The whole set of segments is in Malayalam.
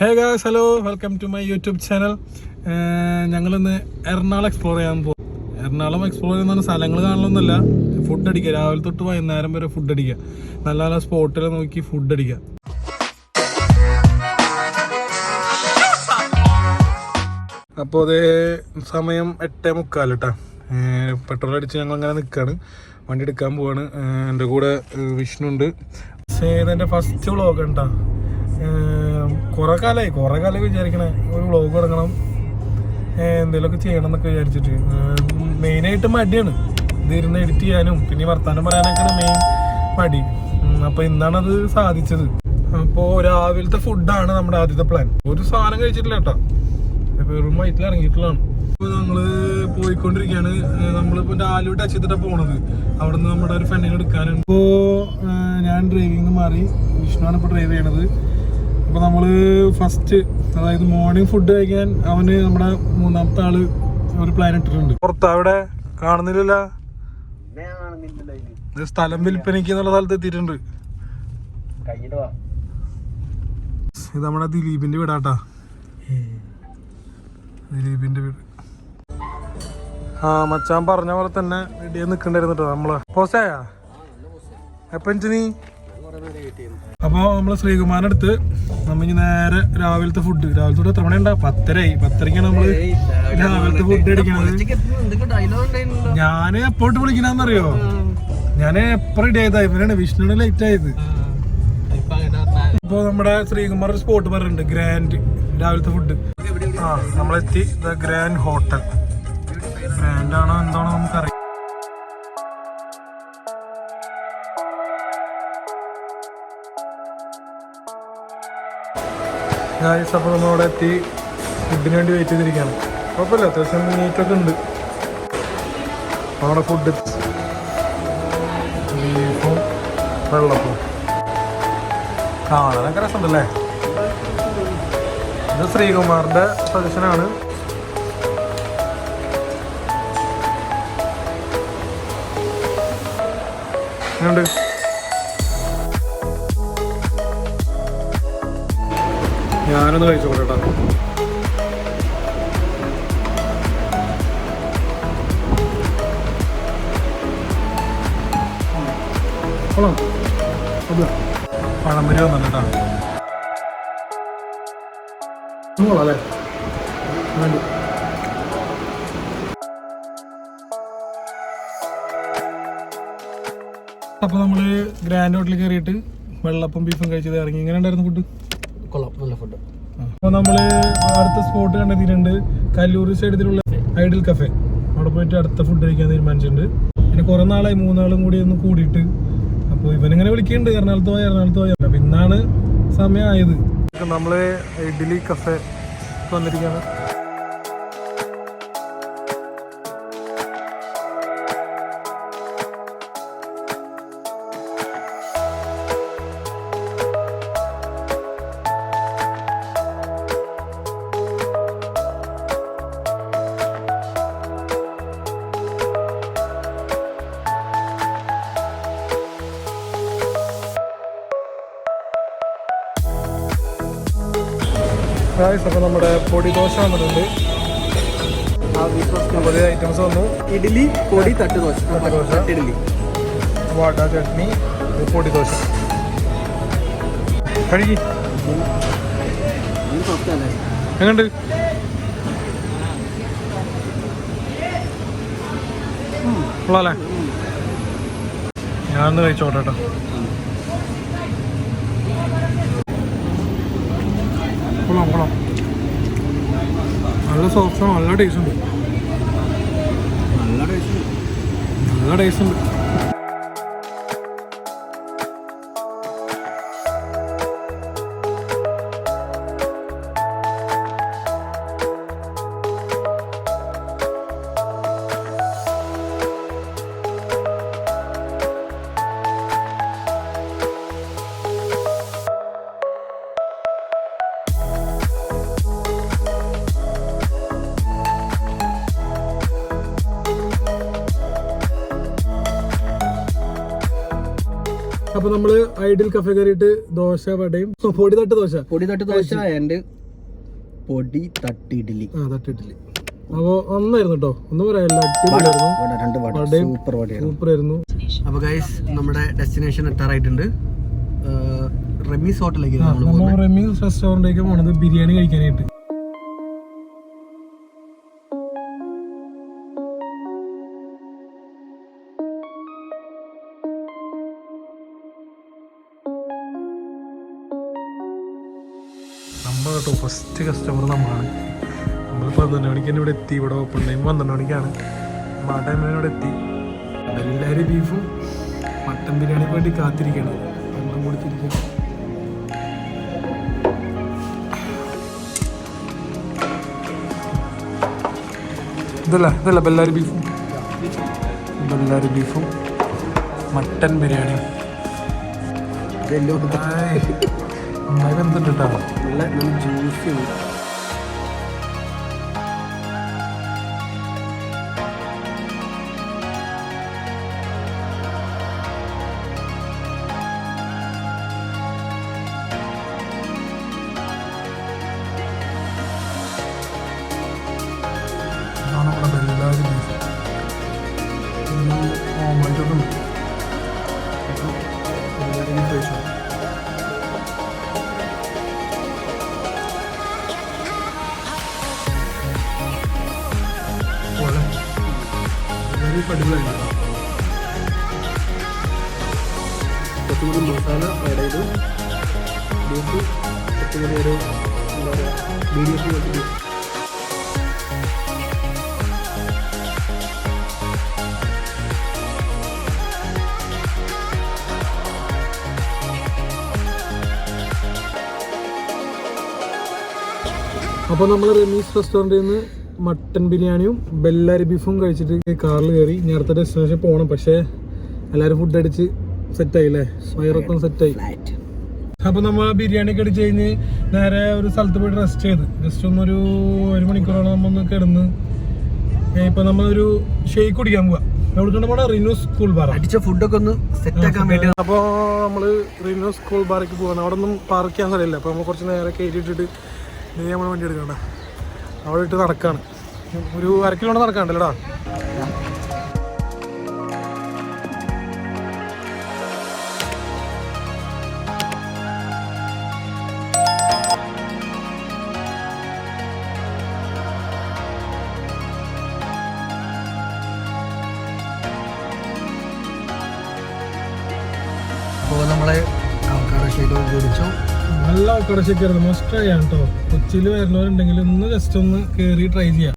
Hey guys, hello, welcome to my YouTube channel. ഞങ്ങളിന്ന് എറണാകുളം എക്സ്പ്ലോർ ചെയ്യാൻ പോകും. എറണാകുളം എക്സ്പ്ലോർ ചെയ്യുന്ന സ്ഥലങ്ങൾ കാണണമെന്നല്ല, ഫുഡ് അടിക്കുക. രാവിലെ തൊട്ട് വൈകുന്നേരം വരെ ഫുഡ് അടിക്കുക. നല്ല നല്ല സ്പോട്ടിൽ നോക്കി ഫുഡ് അടിക്കുക. അപ്പോൾ അതേ സമയം 8:45 കേട്ടോ. പെട്രോൾ അടിച്ച് ഞങ്ങൾ അങ്ങനെ നിൽക്കുകയാണ്. വണ്ടി എടുക്കാൻ പോവാണ്. എൻ്റെ കൂടെ വിഷ്ണുണ്ട്. ഇതെൻ്റെ ഫസ്റ്റ് വ്ളോഗ് കേട്ടോ. കുറേ കാലമായി വിചാരിക്കണേ ഒരു വ്ളോഗ് തുടങ്ങണം, എന്തെങ്കിലുമൊക്കെ ചെയ്യണം എന്നൊക്കെ വിചാരിച്ചിട്ട്. മെയിനായിട്ട് മടിയാണ് ഇതിരുന്ന് എഡിറ്റ് ചെയ്യാനും പിന്നെ വർത്താനം പറയാനൊക്കെയാണ് മെയിൻ മടി. അപ്പോൾ ഇന്നാണത് സാധിച്ചത്. അപ്പോൾ രാവിലത്തെ ഫുഡാണ് നമ്മുടെ ആദ്യത്തെ പ്ലാൻ. ഒരു സാധനം കഴിച്ചിട്ടില്ല കേട്ടോ, വെറും വയറ്റിൽ ഇറങ്ങിയിട്ടുള്ളതാണ്. ഇപ്പോൾ ഞങ്ങൾ പോയിക്കൊണ്ടിരിക്കുകയാണ്. നമ്മളിപ്പോൾ രാവിലെ ടച്ച് ചെയ്തിട്ടാണ് പോണത്. അവിടെ നിന്ന് നമ്മുടെ ഒരു ഫ്രണ്ടിനെ എടുക്കാനുണ്ട്. ഇപ്പോൾ ഞാൻ ഡ്രൈവിംഗ് മാറി, വിഷ്ണുവാണ് ഇപ്പോൾ ഡ്രൈവ് ചെയ്യണത്. അപ്പോൾ നമ്മൾ ഫസ്റ്റ്, അതായത് മോർണിംഗ് ഫുഡ് കഴിക്കാൻ അവന് നമ്മുടെ മൂന്നാമത്തെ ആള് ഒരു പ്ലാൻ ഇട്ടിട്ടുണ്ട്. പുറത്ത് അവിടെ കാണുന്നില്ലല്ലോ, സ്ഥലം വിൽപ്പനയ്ക്ക് എന്നുള്ള സ്ഥലത്ത് എത്തിയിട്ടുണ്ട്. ഇത് നമ്മുടെ ദിലീപിന്റെ വീടാട്ടാ, ദിലീപിന്റെ വീട്. മച്ചാൻ പറഞ്ഞ പോലെ തന്നെ റെഡിയായി നിൽക്കണ്ടായിരുന്നു കേട്ടോ. നമ്മള് പോസായ എപ്പ നീ. അപ്പോൾ നമ്മൾ ശ്രീകുമാരടുത്ത് നമ്മ ഇനി നേരെ രാവിലത്തെ ഫുഡ്, രാവിലത്തെ എത്ര മണി ഉണ്ടാ? 10:30 നമ്മള് രാവിലത്തെ ഫുഡ് അടിക്കണത്. ഞാൻ എപ്പോട്ട് വിളിക്കണെന്നറിയോ, ഞാൻ എപ്പോ റെഡി ആയതാ, ഇവനാണ് വിഷ്ണുവിന് ലേറ്റ് ആയത്. ഇപ്പോൾ നമ്മുടെ ശ്രീകുമാർ ഒരു സ്പോട്ട് പറഞ്ഞിട്ടുണ്ട്, ഗ്രാൻഡ് രാവിലത്തെ ഫുഡ്. നമ്മളെത്തി ദ ഗ്രാൻഡ് ഹോട്ടൽ. ഗ്രാൻഡ് ആണോ എന്താണോ നമുക്കറിയാം. അപ്പോൾ നമ്മളവിടെ എത്തി ഫുഡിന് വേണ്ടി വെയിറ്റ് ചെയ്തിരിക്കുകയാണ്. കുഴപ്പമില്ല, അത്യാവശ്യം നീറ്റൊക്കെ ഉണ്ട്. അവിടെ ഫുഡ് ബീഫും വെള്ളപ്പും കാണാനൊക്കെ രസമുണ്ടല്ലേ. ഇത് ശ്രീകുമാറിന്റെ സജഷനാണ്. ഉണ്ട് ഞാനൊന്ന് കഴിച്ചോട്ടെ കേട്ടോ. പഴംപൊരി വന്നിട്ട് കേട്ടോ. അല്ലേ വേണ്ടി. അപ്പോൾ നമ്മൾ ഗ്രാൻഡ് ഹോട്ടലിൽ കയറിയിട്ട് വെള്ളപ്പം ബീഫും കഴിച്ചത് ഇറങ്ങി. എങ്ങനെ ഉണ്ടായിരുന്നു ഫുഡ്? കൊള്ളാം, നല്ല ഫുഡ്. അപ്പോൾ നമ്മൾ അടുത്ത സ്പോട്ട് കണ്ടെത്തിയിട്ടുണ്ട്, കല്ലൂർ സൈഡിലുള്ള ഐഡിൽ കഫേ. അവിടെ പോയിട്ട് അടുത്ത ഫുഡ് കഴിക്കാൻ തീരുമാനിച്ചിട്ടുണ്ട്. പിന്നെ കുറേ നാളായി, 3 നാളും കൂടി ഒന്ന് കൂടിയിട്ട്. അപ്പോൾ ഇവനിങ്ങനെ വിളിക്കുന്നുണ്ട്, എറണാകുളത്ത് പോയി. അപ്പോൾ ഇന്നാണ് സമയമായത്. നമ്മൾ ഇഡ്ഡലി കഫേ വന്നിരിക്കുകയാണ്. അപ്പോൾ നമ്മുടെ പൊടി ദോശ വന്നിട്ടുണ്ട്. പുതിയ ഐറ്റംസ് വന്നു. ഇഡ്ഡലി, പൊടി, തട്ട് ദോശ, ഇഡ്ഡലി, വാട, ചട്നി, പൊടി ദോശ. കഴുകി എങ്ങണ്ട്? കൊള്ളാല്ലേ? ഞാനൊന്ന് കഴിച്ചോട്ടെ കേട്ടോ. കൊള്ളാം. നല്ല സോഫ്റ്റാണ്, നല്ല ടേസ്റ്റ് ഉണ്ട്. അപ്പൊ നമ്മള് ഐഡിയൽ കഫേ കയറിയിട്ട് ദോശ വടയും പൊടി തട്ട് ദോശ ആൻഡ് പൊടി തട്ട് ഇഡ്ഡലി. തട്ട് ഇഡ്ഡലി. അപ്പൊ നന്നായിരുന്നു കേട്ടോ, ഒന്നും പറയാനില്ല, അടിപൊളിയായിരുന്നു, സൂപ്പർ ആയിരുന്നു. അപ്പൊ ഗൈസ് നമ്മുടെ ഡെസ്റ്റിനേഷൻ എത്താറായിട്ടുണ്ട്. റമീസ് ഹോട്ടലിലേക്ക് റമീസ് റെസ്റ്റോറന്റിലേക്ക് പോണത് ബിരിയാണി കഴിക്കാനായിട്ട്. നമ്മൾ കേട്ടോ ഫസ്റ്റ് കസ്റ്റമർ നമ്മളാണ്. നമ്മൾ 12 മണിക്ക് തന്നെ ഇവിടെ എത്തി. ഇവിടെ ഓപ്പൺ ടൈം 12 മണിക്കാണ്. ആ ടൈമിൽ ഇവിടെ എത്തി. എല്ലാവരും ബീഫും മട്ടൻ ബിരിയാണിക്ക് വേണ്ടി കാത്തിരിക്കണം. രണ്ടും കൂടി തിരിക്കണം. ഇതല്ല ബെല്ലാരി ബീഫും മട്ടൻ ബിരിയാണിയും നന്നായി വെന്തിട്ടാ. നല്ല ജ്യൂസി. നമ്മുടെ ബെല്ലാരി ബീഫ് ഓമറ്റും ബെല്ലാരി ബീഫ് കഴിച്ചു. അടിപൊളിയായിരുന്നു. കുറച്ചുകൂടി മസാല ആഡ് ചെയ്തു. ബീഫ് കുറച്ചുകൂടി ഒരു എന്താ പറയുക മീഡിയം ക്വാണ്ടിറ്റി. അപ്പോൾ നമ്മൾ റമീസ് റെസ്റ്റോറൻറ്റിൽ നിന്ന് മട്ടൻ ബിരിയാണിയും ബെല്ലാരി ബീഫും കഴിച്ചിട്ട് കാറിൽ കയറി. ഇനി അടുത്ത ഡെസ്റ്റിനേഷൻ പോകണം. പക്ഷേ എല്ലാവരും ഫുഡ് അടിച്ച് സെറ്റായില്ലേ, വയറൊക്കെ സെറ്റായി. അപ്പോൾ നമ്മൾ ബിരിയാണി ഒക്കെ അടിച്ച് കഴിഞ്ഞ് നേരെ ഒരു സ്ഥലത്ത് പോയിട്ട് റെസ്റ്റ് ചെയ്ത് ജസ്റ്റ് ഒന്നൊരു 1 മണിക്കൂറോളം നമ്മൊന്ന് കിടന്ന് ഇപ്പം നമ്മളൊരു ഷെയ്ക്ക് കുടിക്കാൻ പോവാം. എവിടെ പോകണം? Rinu school bar. അടിച്ച ഫുഡൊക്കെ ഒന്ന് സെറ്റാക്കാൻ വേണ്ടി. അപ്പോൾ നമ്മൾ റിനു സ്കൂൾ ബാറിലേക്ക് പോകണം. അവിടെ ഒന്നും പാർക്ക് ചെയ്യാൻ സ്ഥലമില്ല. അപ്പോൾ നമ്മൾ കുറച്ച് നേരെ കയറ്റിയിട്ടിട്ട് നമ്മൾ വണ്ടി എടുക്കണ്ട. അവിടെ ഇട്ട് നടക്കാണ്. ഒരു 1/2 കിലോമീറ്റർ നടക്കാണ്ടല്ലോടാ. അപ്പോൾ നമ്മളെ അവക്കാടോ ഷേക്ക് കുടിച്ചു. നല്ല അവക്കാടോ ഷേക്ക് ആയിരുന്നു. മസ്റ്റ് ട്രൈ ആണ് കേട്ടോ. കൊച്ചിയിൽ വരുന്നവരുണ്ടെങ്കിൽ ഒന്ന് ജസ്റ്റ് ഒന്ന് കയറി ട്രൈ ചെയ്യാം.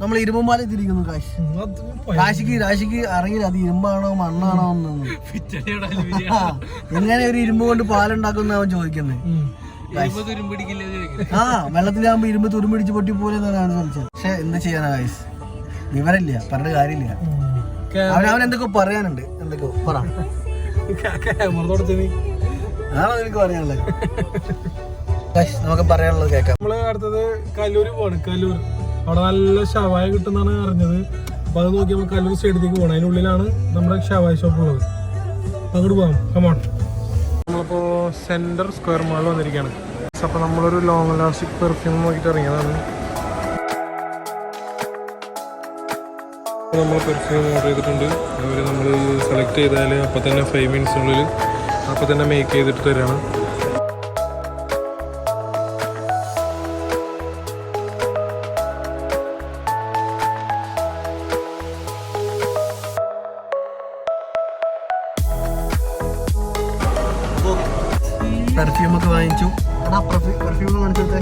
നമ്മൾ ഇരുമ്പുമാല തിരിക്കുന്നു. രാശിക്ക് അറിയില്ല അത് ഇരുമ്പാണോ മണ്ണാണോ എന്നൊന്നും. എങ്ങനെ ഒരു ഇരുമ്പ് കൊണ്ട് പാലുണ്ടാക്കുന്ന അവൻ ചോദിക്കുന്നത്. വെള്ളത്തിലാകുമ്പോ ഇരുമ്പ് തുരുമ്പിടിച്ച് പൊട്ടി പോലെ എന്നാണ് ചോദിച്ചത്. പക്ഷെ എന്താ ചെയ്യാനാ ഗൈസ്, വിവരമില്ല, പറഞ്ഞ കാര്യമില്ല. അവൻ എന്തൊക്കെ പറയാനുണ്ട്, എന്തൊക്കെയോ പറ. അതാണോ എനിക്ക് പറയാനുള്ളത്? നമുക്ക് പറയാനുള്ളത് കേൾക്കാം. നമ്മള് അടുത്തത് കല്ലൂര് പോവാണ്. കല്ലൂർ അവിടെ നല്ല ഷവായ കിട്ടുന്നാണ് അറിഞ്ഞത്. അപ്പൊ അത് നോക്കി നമുക്ക് കല്ലൂർ സ്റ്റേഡിയത്തേക്ക് പോകണം. അതിനുള്ളിലാണ് നമ്മുടെ ഷവായ ഷോപ്പ് ഉള്ളത്. അങ്ങോട്ട് പോകാം. കമോൺ. നമ്മളിപ്പോ സെന്റർ സ്ക്വയർ മാളിൽ വന്നിരിക്കുകയാണ്. അപ്പൊ നമ്മളൊരു ലോങ് ലാസ്റ്റിക് പെർഫ്യൂം നോക്കിയിട്ട് ഇറങ്ങിയതാണ്. നമ്മൾ പെർഫ്യൂം ഓർഡർ ചെയ്തിട്ടുണ്ട്. അവർ നമ്മൾ സെലക്ട് ചെയ്താൽ അപ്പോൾ തന്നെ 5 മിനിറ്റ്സിനുള്ളിൽ അപ്പോൾ തന്നെ മേക്ക് ചെയ്തിട്ട് തരാണ്. പെർഫ്യൂമൊക്കെ വാങ്ങിച്ചു. പെർഫ്യൂം കാണിച്ചത്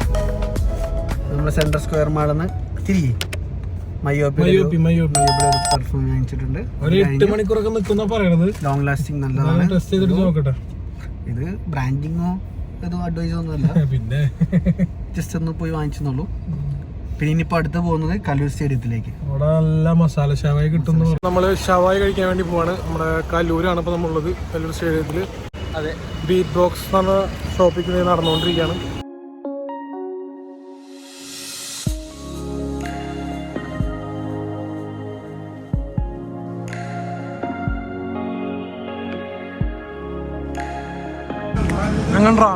നമ്മുടെ സെൻട്രൽ സ്ക്വയർ മാളിന്ന് തിരികെ മയ്യോപ്പി പെർഫ്യൂം വാങ്ങിച്ചിട്ടുണ്ട്. ഒരു 8 മണിക്കൂറൊക്കെ നിൽക്കുന്ന പറയണത്. ലോങ് ലാസ്റ്റിംഗ് നല്ലതാണ്. ടെസ്റ്റ് ചെയ്തിട്ട് നോക്കട്ടെ. ഇത് ബ്രാൻഡിങ്ങോ ഏതോ അഡ്വൈസോ ഒന്നുമല്ല, പിന്നെ ജസ്റ്റ് ഒന്ന് പോയി വാങ്ങിച്ചെന്നുള്ളൂ. പിന്നെ ഇനിയിപ്പോൾ അടുത്ത് പോകുന്നത് കല്ലൂർ സ്റ്റേഡിയത്തിലേക്ക്. അവിടെ നല്ല മസാല ഷവായി കിട്ടുന്നു. നമ്മൾ ഷവായി കഴിക്കാൻ വേണ്ടി പോവാണ്. നമ്മുടെ കല്ലൂരാണ് ഇപ്പോൾ നമ്മളുള്ളത്, കല്ലൂർ സ്റ്റേഡിയത്തിൽ. അതെ, ബീറ്റ് ബോക്സ് എന്ന് പറഞ്ഞ ഷോപ്പിൽ നടന്നുകൊണ്ടിരിക്കുകയാണ്. എങ്ങനെണ്ടാ?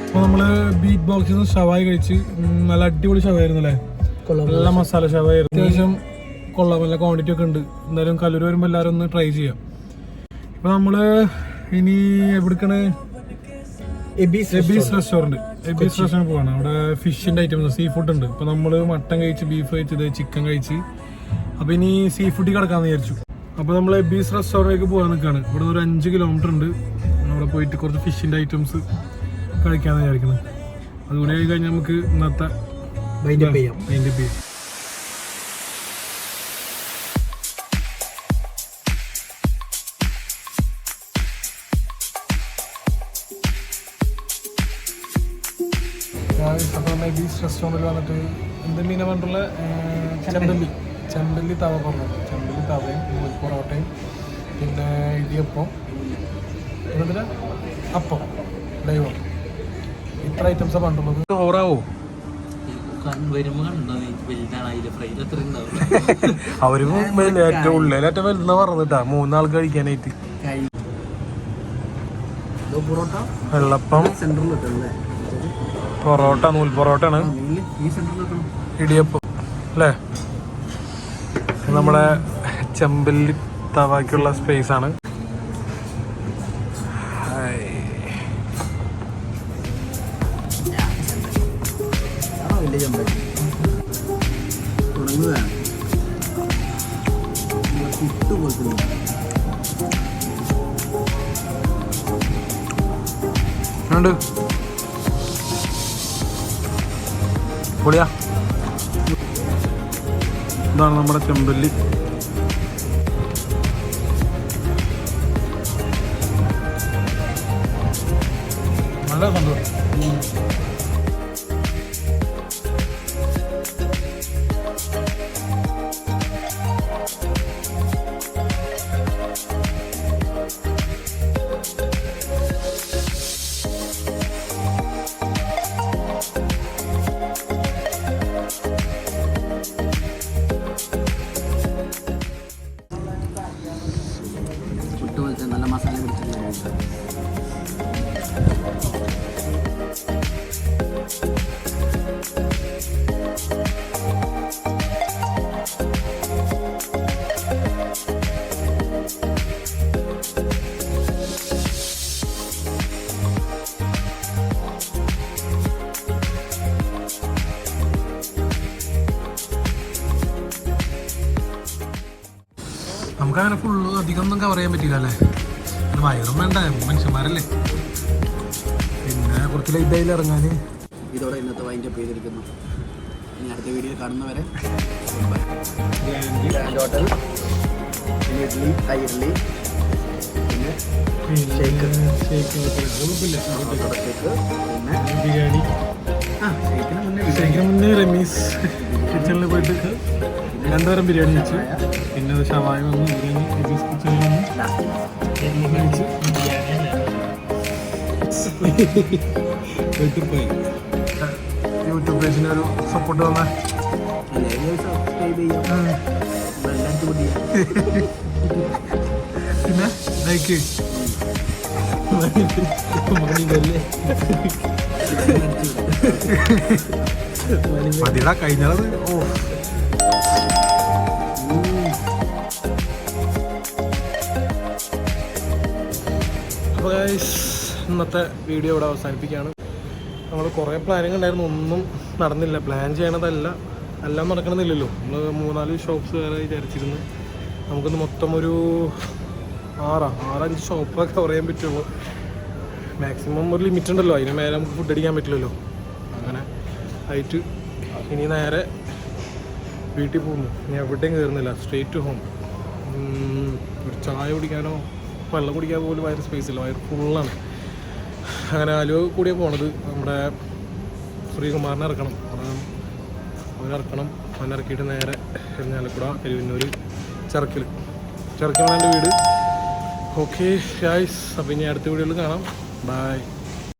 അപ്പോൾ നമ്മള് ബീറ്റ് ബോക്സിൽ നിന്ന് ഷവായി കഴിച്ച് നല്ല അടിപൊളി ഷവായിരുന്നു അല്ലേ? നല്ല മസാല ഷവായിരുന്നു. അത്യാവശ്യം കൊള്ളാം, നല്ല ക്വാണ്ടിറ്റി ഒക്കെ ഉണ്ട്. എന്തായാലും കല്ലൂർ വരുമ്പോൾ എല്ലാവരും ഒന്ന് ട്രൈ ചെയ്യാം. ഇപ്പൊ നമ്മള് ഇനി എവിടേക്കാണ്? എബീസ് റെസ്റ്റോറൻറ്റ്. എബീസ് റെസ്റ്റോറൻറ്റ് പോവാണ്. അവിടെ ഫിഷിന്റെ ഐറ്റംസ്, സീ ഫുഡ് ഉണ്ട്. ഇപ്പൊ നമ്മള് മട്ടൻ കഴിച്ച്, ബീഫ് കഴിച്ചത്, ചിക്കൻ കഴിച്ച്. അപ്പൊ ഇനി സീ ഫുഡിൽ കിടക്കാന്ന് വിചാരിച്ചു. അപ്പൊ നമ്മൾ എബീസ് റെസ്റ്റോറൻറ്റിലേക്ക് പോകാൻ നിൽക്കുകയാണ്. ഇവിടെ ഒരു 5 കിലോമീറ്റർ ഉണ്ട്. അവിടെ പോയിട്ട് കുറച്ച് ഫിഷിന്റെ ഐറ്റംസ് കഴിക്കാന്ന് വിചാരിക്കുന്നത്. അതുകൂടെ ആയി കഴിഞ്ഞാൽ നമുക്ക് ഇന്നത്തെ വൈൻഡപ്പ് ചെയ്യാം. അപ്പോൾ നമ്മൾ ബീച്ച് റെസ്റ്റോറൻറ്റിൽ വന്നിട്ട് എന്ത് മീനെ പറഞ്ഞിട്ടുള്ള ചെമ്പല്ലി തവ പറഞ്ഞു. ചെമ്പല്ലി തവയും പൊറോട്ടയും പിന്നെ ഇടിയപ്പം പിന്നെ അപ്പം ലൈവോ, ഇത്ര ഐറ്റംസാണ് പറഞ്ഞിട്ടുള്ളത്. ഓറാവോ? അവരും ഏറ്റവും ഉള്ളിലേറ്റവും വലുതെന്നാ പറഞ്ഞിട്ടാ 3 ആൾക്ക് കഴിക്കാനായിട്ട്. വെള്ളപ്പം, പൊറോട്ട, നൂൽ പൊറോട്ടയാണ്, ഇടിയപ്പം അല്ലേ? നമ്മളെ ചെമ്പല്ലി തവാക്കുള്ള സ്പേസ് ആണ്. പൊളിയാ. ഇതാണ് നമ്മുടെ ചെമ്പല്ലി. നല്ല സന്തോഷം. നല്ല മസാല പിടിച്ചിട്ടുള്ള നമുക്കങ്ങനെ ഫുള്ള് അധികം ഒന്നും കവർ ചെയ്യാൻ പറ്റില്ല അല്ലേ? വയറും വേണ്ട, മനുഷ്യന്മാരല്ലേ. പിന്നെ കുറച്ച് ലൈറ്റായി ഇറങ്ങാൻ. ഇതോടെ ഇന്നത്തെ വൈൻഡപ്പ് ചെയ്തിരിക്കുന്നു. ഇനി അടുത്ത വീഡിയോ കാണുന്നവരെ ഗ്രാൻഡ് ഹോട്ടൽ, ഇഡ്ലി, ഇഡ്ലി, പിന്നെ ഷേക്ക്, പിന്നെ ബിരിയാണി. ഷേക്കിന് മുന്നേ റമീസ് കിച്ചണിൽ പോയിട്ട് 2 തരം ബിരിയാണി വെച്ചു. പിന്നെ ഷവായ വന്നു, ബിരിയാണി റമീസ് കിച്ചണിൽ വന്നു കഴിച്ച് പോയി. യൂട്യൂബ് പേജിന് ഒരു സപ്പോർട്ട് വന്ന പിന്നെ ലൈക്ക് മതിടാ കഴിഞ്ഞത്. ഓ അപ്പോൾ ഇന്നത്തെ വീഡിയോ ഇവിടെ അവസാനിപ്പിക്കുകയാണ്. നമ്മൾ കുറേ പ്ലാനിങ് ഉണ്ടായിരുന്നു, ഒന്നും നടന്നില്ല. പ്ലാൻ ചെയ്യണതല്ല, എല്ലാം നടക്കണമെന്നില്ലല്ലോ. നമ്മൾ 3-4 ഷോപ്സ് വേറെ വിചാരിച്ചിരുന്നു. നമുക്കൊന്ന് മൊത്തം ഒരു 6-5 ഷോപ്പൊക്കെ കവർ ചെയ്യാൻ പറ്റുള്ളൂ. മാക്സിമം ഒരു ലിമിറ്റ് ഉണ്ടല്ലോ, അതിന് മേലെ നമുക്ക് ഫുഡ് അടിക്കാൻ പറ്റില്ലല്ലോ. അങ്ങനെ ആയിട്ട് ഇനി നേരെ വീട്ടിൽ പോകുന്നു. ഇനി എവിടെയും കയറുന്നില്ല, സ്ട്രേറ്റ് ടു ഹോം. ഒരു ചായ കുടിക്കാനോ വെള്ളം കുടിക്കാൻ പോലും വയറ് സ്പേസ് ഇല്ല, വയറ് ഫുള്ളാണ്. അങ്ങനെ ആലുവ കൂടിയാണ് പോണത്. നമ്മുടെ ശ്രീകുമാറിനെ ഇറക്കണം, അവനിറക്കണം. അവനിറക്കിയിട്ട് നേരെ എറണാകുളക്കുട, കരുവന്നൂർ, ചെറുക്കിലാണ് എൻ്റെ വീട്. ഓക്കെ ഗായ്സ്, അപ്പോൾ ഇനി അടുത്ത വീഡിയോയിൽ കാണാം. ബൈ.